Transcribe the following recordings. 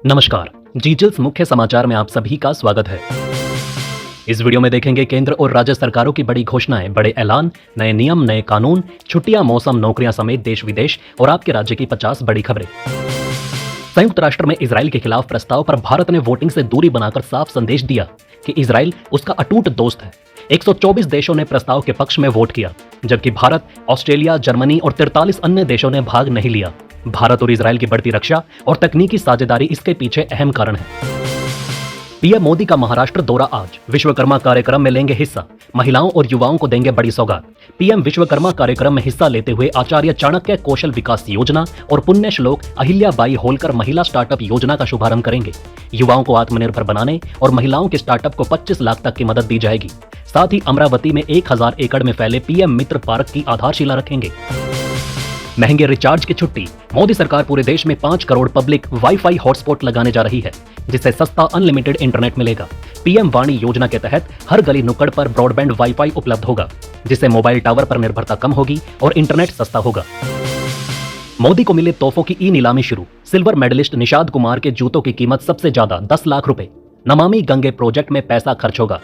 नमस्कार। जीजल्स मुख्य समाचार में आप सभी का स्वागत है। इस वीडियो में देखेंगे केंद्र और राज्य सरकारों की बड़ी घोषणाएं, बड़े ऐलान, नए नियम, नए कानून, छुट्टियां, मौसम, नौकरियां समेत देश विदेश और आपके राज्य की 50 बड़ी खबरें। संयुक्त राष्ट्र में इजराइल के खिलाफ प्रस्ताव पर भारत ने वोटिंग से दूरी बनाकर साफ संदेश दिया कि इजराइल उसका अटूट दोस्त है। 124 देशों ने प्रस्ताव के पक्ष में वोट किया, जबकि भारत, ऑस्ट्रेलिया, जर्मनी और 43 अन्य देशों ने भाग नहीं लिया। भारत और इजराइल की बढ़ती रक्षा और तकनीकी साझेदारी इसके पीछे अहम कारण है। पीएम मोदी का महाराष्ट्र दौरा आज। विश्वकर्मा कार्यक्रम में लेंगे हिस्सा, महिलाओं और युवाओं को देंगे बड़ी सौगात। पीएम विश्वकर्मा कार्यक्रम में हिस्सा लेते हुए आचार्य चाणक्य कौशल विकास योजना और पुण्य श्लोक अहिल्याबाई होलकर महिला स्टार्टअप योजना का शुभारंभ करेंगे। युवाओं को आत्मनिर्भर बनाने और महिलाओं के स्टार्टअप को 25 लाख तक की मदद दी जाएगी। साथ ही अमरावती में 1000 एकड़ में फैले पीएम मित्र पार्क की आधारशिला रखेंगे। महंगे रिचार्ज की छुट्टी। मोदी सरकार पूरे देश में 5 करोड़ पब्लिक वाईफाई हॉटस्पॉट लगाने जा रही है, जिससे सस्ता अनलिमिटेड इंटरनेट मिलेगा। पीएम वाणी योजना के तहत हर गली नुक्कड़ पर ब्रॉडबैंड वाईफाई उपलब्ध होगा, जिससे मोबाइल टावर पर निर्भरता कम होगी और इंटरनेट सस्ता होगा। मोदी को मिले तोहफों की ई नीलामी शुरू। सिल्वर मेडलिस्ट निषाद कुमार के जूतों की कीमत सबसे ज्यादा 10 लाख रुपए। नमामि गंगे प्रोजेक्ट में पैसा खर्च होगा।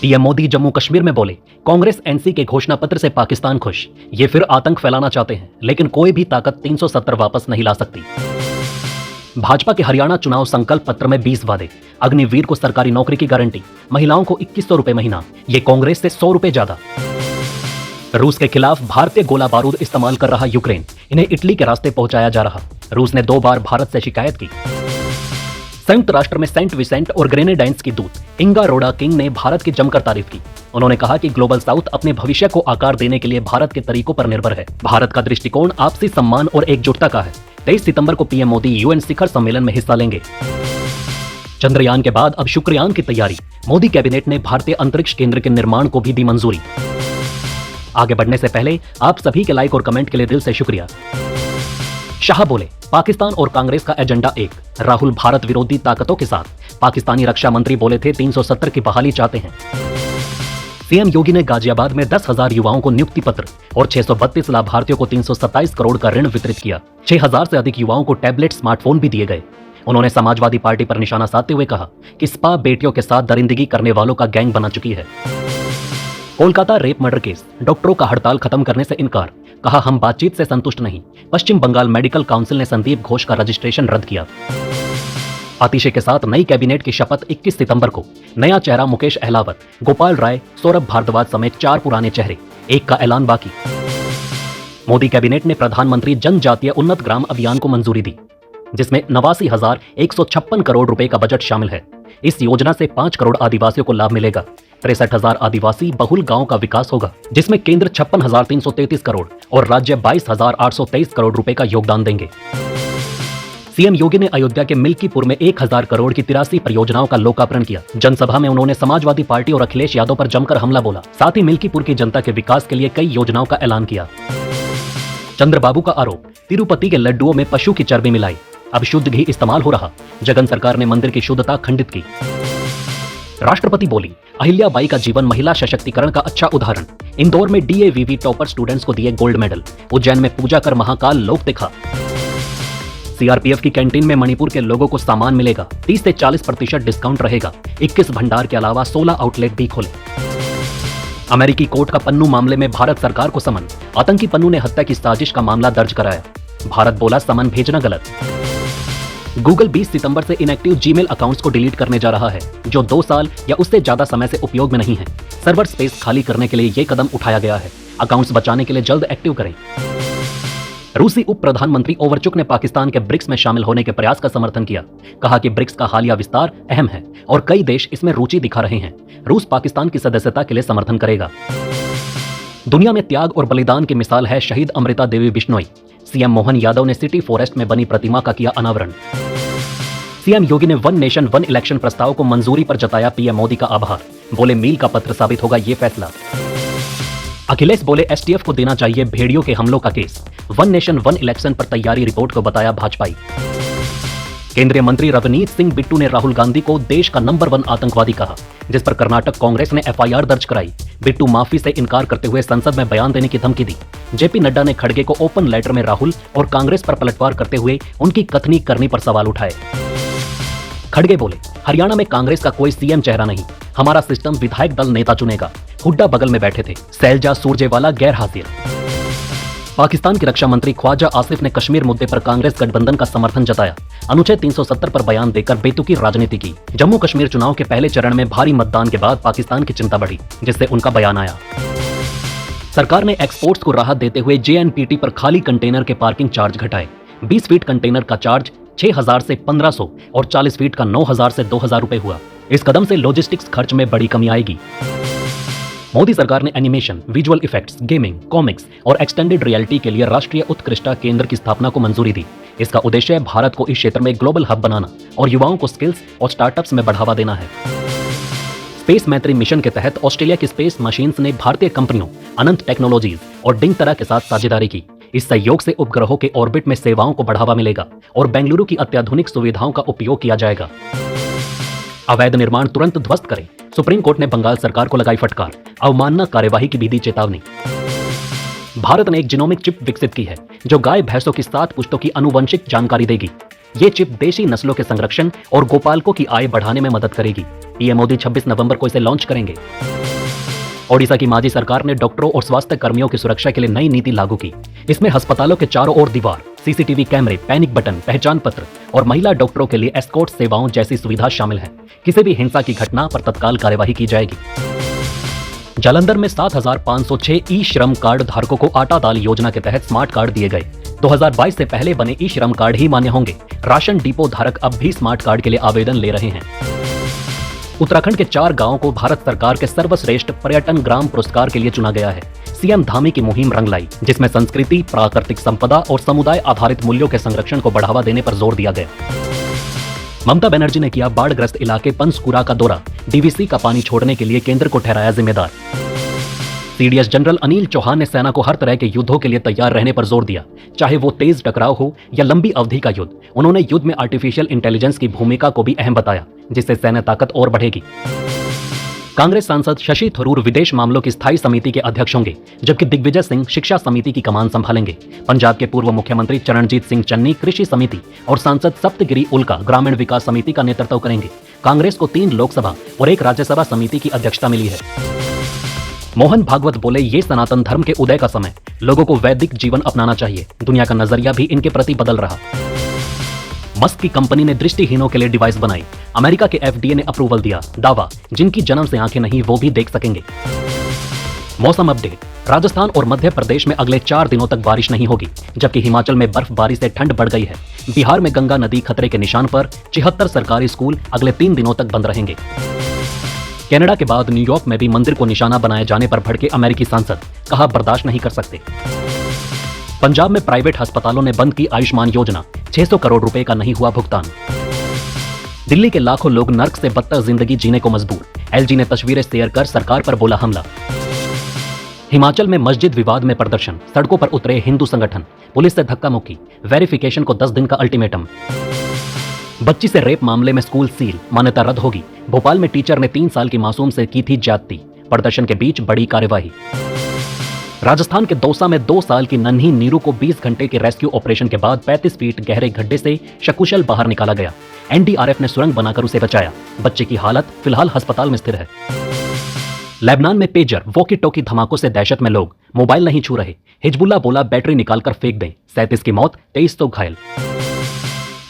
पीएम मोदी जम्मू कश्मीर में बोले, कांग्रेस एनसी के घोषणा पत्र से पाकिस्तान खुश। ये फिर आतंक फैलाना चाहते हैं, लेकिन कोई भी ताकत 370 वापस नहीं ला सकती। भाजपा के हरियाणा चुनाव संकल्प पत्र में 20 वादे। अग्निवीर को सरकारी नौकरी की गारंटी, महिलाओं को 2100 रुपए महीना, ये कांग्रेस से 100 रुपए ज्यादा। रूस के खिलाफ भारतीय गोला बारूद इस्तेमाल कर रहा यूक्रेन, इन्हें इटली के रास्ते पहुंचाया जा रहा। रूस ने 2 बार भारत से शिकायत की। संयुक्त राष्ट्र में सेंट विसेंट और ग्रेनेडाइंस की दूत इंगा रोडा किंग ने भारत की जमकर तारीफ की। उन्होंने कहा कि ग्लोबल साउथ अपने भविष्य को आकार देने के लिए भारत के तरीकों पर निर्भर है। भारत का दृष्टिकोण आपसी सम्मान और एकजुटता का है। 23 सितंबर को पीएम मोदी यूएन शिखर सम्मेलन में हिस्सा लेंगे। चंद्रयान के बाद अब शुक्रयान की तैयारी। मोदी कैबिनेट ने भारतीय अंतरिक्ष केंद्र के निर्माण को भी दी मंजूरी। आगे बढ़ने से पहले आप सभी के लाइक और कमेंट के लिए दिल से शुक्रिया। शाह बोले, पाकिस्तान और कांग्रेस का एजेंडा एक। राहुल भारत विरोधी ताकतों के साथ। पाकिस्तानी रक्षा मंत्री बोले थे 370 की बहाली चाहते हैं। सीएम योगी ने गाजियाबाद में 10,000 युवाओं को नियुक्ति पत्र और 632 लाभार्थियों को 327 करोड़ का ऋण वितरित किया। 6000 से अधिक युवाओं को टैबलेट, स्मार्टफोन भी दिए गए। उन्होंने समाजवादी पार्टी पर निशाना साधते हुए कहा कि स्पा बेटियों के साथ दरिंदगी करने वालों का गैंग बना चुकी है। Kolkata rape murder case. डॉक्टरों का हड़ताल खत्म करने से इनकार। कहा, हम बातचीत से संतुष्ट नहीं। पश्चिम बंगाल मेडिकल काउंसिल ने संदीप घोष का रजिस्ट्रेशन रद्द किया। आतिशी के साथ नई कैबिनेट की शपथ 21 सितंबर को। नया चेहरा मुकेश अहलावत, गोपाल राय, सौरभ भारद्वाज समेत 4 पुराने चेहरे, एक का ऐलान बाकी। मोदी कैबिनेट ने प्रधानमंत्री जनजातीय उन्नत ग्राम अभियान को मंजूरी दी, जिसमें 89,156 करोड़ रुपए का बजट शामिल है। इस योजना से 5 करोड़ आदिवासियों को लाभ मिलेगा। 63,000 आदिवासी बहुल गांव का विकास होगा, जिसमें केंद्र 56,333 करोड़ और राज्य 22,823 करोड़ रुपए का योगदान देंगे। सीएम योगी ने अयोध्या के मिल्कीपुर में 1000 करोड़ की 83 परियोजनाओं का लोकार्पण किया। जनसभा में उन्होंने समाजवादी पार्टी और अखिलेश यादव पर जमकर हमला बोला। साथ ही मिल्कीपुर की जनता के विकास के लिए कई योजनाओं का ऐलान किया। चंद्रबाबू का आरोप, तिरुपति के लड्डुओं में पशु की चर्बी मिलाई, अब शुद्ध घी इस्तेमाल हो रहा। जगन सरकार ने मंदिर की शुद्धता खंडित की। राष्ट्रपति बोली, अहिल्याबाई का जीवन महिला सशक्तिकरण का अच्छा उदाहरण। इंदौर में डीएवीवी टॉपर स्टूडेंट्स को दिए गोल्ड मेडल। उज्जैन में पूजा कर महाकाल लोक दिखा। सीआरपीएफ की कैंटीन में मणिपुर के लोगों को सामान मिलेगा। 30 से 40% डिस्काउंट रहेगा। 21 भंडार के अलावा 16 आउटलेट भी खोले। अमेरिकी कोर्ट का पन्नू मामले में भारत सरकार को समन। आतंकी पन्नू ने हत्या की साजिश का मामला दर्ज कराया। भारत बोला, समन भेजना गलत। गूगल 20 सितंबर से इनएक्टिव जीमेल अकाउंट्स को डिलीट करने जा रहा है, जो 2 साल या उससे ज्यादा समय से उपयोग में नहीं है। सर्वर स्पेस खाली करने के लिए यह कदम उठाया गया है। अकाउंट्स बचाने के लिए जल्द एक्टिव करें। रूसी उप प्रधानमंत्री ओवरचुक ने पाकिस्तान के ब्रिक्स में शामिल होने के प्रयास का समर्थन किया। कहा कि ब्रिक्स का हालिया विस्तार अहम है और कई देश इसमें रुचि दिखा रहे हैं। रूस पाकिस्तान की सदस्यता के लिए समर्थन करेगा। दुनिया में त्याग और बलिदान की मिसाल है शहीद अमृता देवी बिश्नोई। सीएम मोहन यादव ने सिटी फॉरेस्ट में बनी प्रतिमा का किया अनावरण। सीएम योगी ने वन नेशन वन इलेक्शन प्रस्ताव को मंजूरी पर जताया पीएम मोदी का आभार। बोले, मील का पत्र साबित होगा ये फैसला। अखिलेश बोले, एसटीएफ को देना चाहिए भेड़ियों के हमलों का case. One nation one election पर तैयारी रिपोर्ट को बताया भाजपाई। केंद्रीय मंत्री रवनीत सिंह बिट्टू ने राहुल गांधी को देश का नंबर 1 आतंकवादी कहा, जिस पर कर्नाटक कांग्रेस ने एफआईआर दर्ज कराई। बिट्टू माफी से इनकार करते हुए संसद में बयान देने की धमकी दी। जेपी नड्डा ने खड़गे को ओपन लेटर में राहुल और कांग्रेस पर पलटवार करते हुए उनकी कथनी करनी पर सवाल उठाए। खड़गे बोले, हरियाणा में कांग्रेस का कोई सीएम चेहरा नहीं, हमारा सिस्टम विधायक दल नेता चुनेगा। हुड्डा बगल में बैठे थे, सैलजा सुरजेवाला गैर हाजिर। पाकिस्तान के रक्षा मंत्री ख्वाजा आसिफ ने कश्मीर मुद्दे पर कांग्रेस गठबंधन का समर्थन जताया। अनुच्छेद 370 पर बयान देकर बेतुकी राजनीति की। जम्मू कश्मीर चुनाव के पहले चरण में भारी मतदान के बाद पाकिस्तान की चिंता बढ़ी, जिससे उनका बयान आया। सरकार ने एक्सपोर्ट्स को राहत देते हुए जेएनपीटी पर खाली कंटेनर के पार्किंग चार्ज घटाए। 20 फीट कंटेनर का चार्ज 6,000 से 1,500 और 40 फीट का 9,000 से 2,000 रुपए हुआ। इस कदम से लॉजिस्टिक्स खर्च में बड़ी कमी आएगी। मोदी सरकार ने animation, visual effects, gaming, comics और एक्सटेंडेड रियलिटी के लिए राष्ट्रीय उत्कृष्टता केंद्र की स्थापना को मंजूरी दी। इसका उद्देश्य भारत को इस क्षेत्र में ग्लोबल हब बनाना और युवाओं को स्किल्स और स्टार्टअप्स में बढ़ावा देना है। स्पेस मैत्री मिशन के तहत ऑस्ट्रेलिया की स्पेस मशीन्स ने भारतीय कंपनियों अनंत टेक्नोलॉजीज और डिंगतरा के साथ साझेदारी की। इस सहयोग से उपग्रहों के ऑर्बिट में सेवाओं को बढ़ावा मिलेगा और बेंगलुरु की अत्याधुनिक सुविधाओं का उपयोग किया जाएगा। अवैध निर्माण तुरंत ध्वस्त करें, सुप्रीम कोर्ट ने बंगाल सरकार को लगाई फटकार। अवमानना कार्यवाही की भी दी चेतावनी। भारत ने एक जिनोमिक चिप विकसित की है, जो गाय भैंसों की 7 पुश्तों की आनुवंशिक जानकारी देगी। ये चिप देशी नस्लों के संरक्षण और गोपालकों की आय बढ़ाने में मदद करेगी। पीएम मोदी 26 नवंबर को इसे लॉन्च करेंगे। ओडिशा की माजी सरकार ने डॉक्टरों और स्वास्थ्य कर्मियों की सुरक्षा के लिए नई नीति लागू की। इसमें अस्पतालों के चारों ओर दीवार, सीसीटीवी कैमरे, पैनिक बटन, पहचान पत्र और महिला डॉक्टरों के लिए एस्कॉर्ट सेवाओं जैसी सुविधा शामिल है। किसी भी हिंसा की घटना पर तत्काल कार्यवाही की जाएगी। जालंधर में 7,506 ई श्रम कार्ड धारकों को आटा दाल योजना के तहत स्मार्ट कार्ड दिए गए। 2022 से पहले बने ई श्रम कार्ड ही मान्य होंगे। राशन डिपो धारक अब भी स्मार्ट कार्ड के लिए आवेदन ले रहे हैं। उत्तराखंड के 4 गांवों को भारत सरकार के सर्वश्रेष्ठ पर्यटन ग्राम पुरस्कार के लिए चुना गया है। सीएम धामी की मुहिम रंग लाई, जिसमें संस्कृति, प्राकृतिक संपदा और समुदाय आधारित मूल्यों के संरक्षण को बढ़ावा देने पर जोर दिया गया। ममता बनर्जी ने किया बाढ़ग्रस्त इलाके पंसकुरा का दौरा। डीवीसी का पानी छोड़ने के लिए केंद्र को ठहराया जिम्मेदार। सीडीएस जनरल अनिल चौहान ने सेना को हर तरह के युद्धों के लिए तैयार रहने पर जोर दिया, चाहे वो तेज टकराव हो या लंबी अवधि का युद्ध। उन्होंने युद्ध में आर्टिफिशियल इंटेलिजेंस की भूमिका को भी अहम बताया, जिससे सैन्य ताकत और बढ़ेगी। कांग्रेस सांसद शशि थरूर विदेश मामलों की स्थायी समिति के अध्यक्ष होंगे, जबकि दिग्विजय सिंह शिक्षा समिति की कमान संभालेंगे। पंजाब के पूर्व मुख्यमंत्री चरणजीत सिंह चन्नी कृषि समिति और सांसद सप्तगिरी उल्का ग्रामीण विकास समिति का नेतृत्व करेंगे। कांग्रेस को 3 लोकसभा और 1 राज्यसभा समिति की अध्यक्षता मिली है। मोहन भागवत बोले, ये सनातन धर्म के उदय का समय, लोगों को वैदिक जीवन अपनाना चाहिए। दुनिया का नजरिया भी इनके प्रति बदल रहा। मस्क की कंपनी ने दृष्टिहीनों के लिए डिवाइस बनाई। अमेरिका के एफडीए ने अप्रूवल दिया। दावा, जिनकी जन्म से आंखें नहीं वो भी देख सकेंगे। मौसम अपडेट, राजस्थान और मध्य प्रदेश में अगले 4 दिनों तक बारिश नहीं होगी, जबकि हिमाचल में बर्फबारी से ठंड बढ़ गई है। बिहार में गंगा नदी खतरे के निशान पर, 76 सरकारी स्कूल अगले 3 दिनों तक बंद रहेंगे। कनाडा के बाद न्यूयॉर्क में भी मंदिर को निशाना बनाए जाने पर भड़के अमेरिकी सांसद, कहा बर्दाश्त नहीं कर सकते। पंजाब में प्राइवेट अस्पतालों ने बंद की आयुष्मान योजना, 600 करोड़ रुपए का नहीं हुआ भुगतान। दिल्ली के लाखों लोग नर्क से बदतर जिंदगी जीने को मजबूर, एलजी ने तस्वीरें शेयर कर सरकार पर बोला हमला। हिमाचल में मस्जिद विवाद में प्रदर्शन, सड़कों पर उतरे हिंदू संगठन, पुलिस से धक्का मुक्की, वेरिफिकेशन को 10 दिन का अल्टीमेटम। बच्ची से रेप मामले में स्कूल सील, मान्यता रद्द होगी। भोपाल में टीचर ने 3 साल की मासूम से की थी ज्यादती, प्रदर्शन के बीच बड़ी कार्यवाही। राजस्थान के दौसा में 2 साल की नन्ही नीरू को 20 घंटे के रेस्क्यू ऑपरेशन के बाद 35 फीट गहरे गड्ढे से सकुशल बाहर निकाला गया। एनडीआरएफ ने सुरंग बनाकर उसे बचाया। बच्चे की हालत फिलहाल अस्पताल में स्थिर है। लेबनान में पेजर, वॉकी टॉकी धमाकों से दहशत में लोग, मोबाइल नहीं छू रहे। हिजबुल्लाह बोला बैटरी निकालकर फेंक दें। 37 की मौत, 23 तो घायल।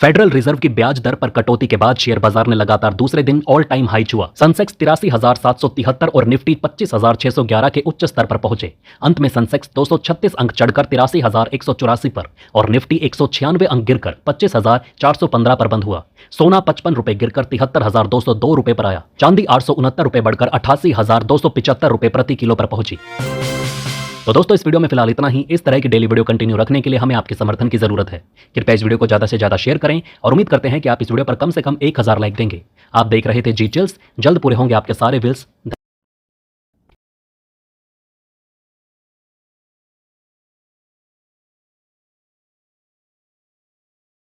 फेडरल रिजर्व की ब्याज दर पर कटौती के बाद शेयर बाजार ने लगातार दूसरे दिन ऑल टाइम हाई छुआ। सेंसेक्स 83,773 और निफ्टी 25,611 के उच्च स्तर पर पहुंचे। अंत में सेंसेक्स 236 अंक चढ़कर 83,184 पर और निफ्टी 196 अंक गिरकर 25,415 पर बंद हुआ। सोना 55 रुपए गिरकर 73,202 रुपए पर आया। चांदी 869 रुपए बढ़कर 88,275 रुपए प्रति किलो पर पहुंची। तो दोस्तों, इस वीडियो में फिलहाल इतना ही। इस तरह की डेली वीडियो कंटिन्यू रखने के लिए हमें आपके समर्थन की जरूरत है। कृपया इस वीडियो को ज्यादा से ज्यादा शेयर करें और उम्मीद करते हैं कि आप इस वीडियो पर कम से कम 1000 लाइक देंगे। आप देख रहे थे जी चिल्स, जल्द पूरे होंगे आपके सारे विल्स।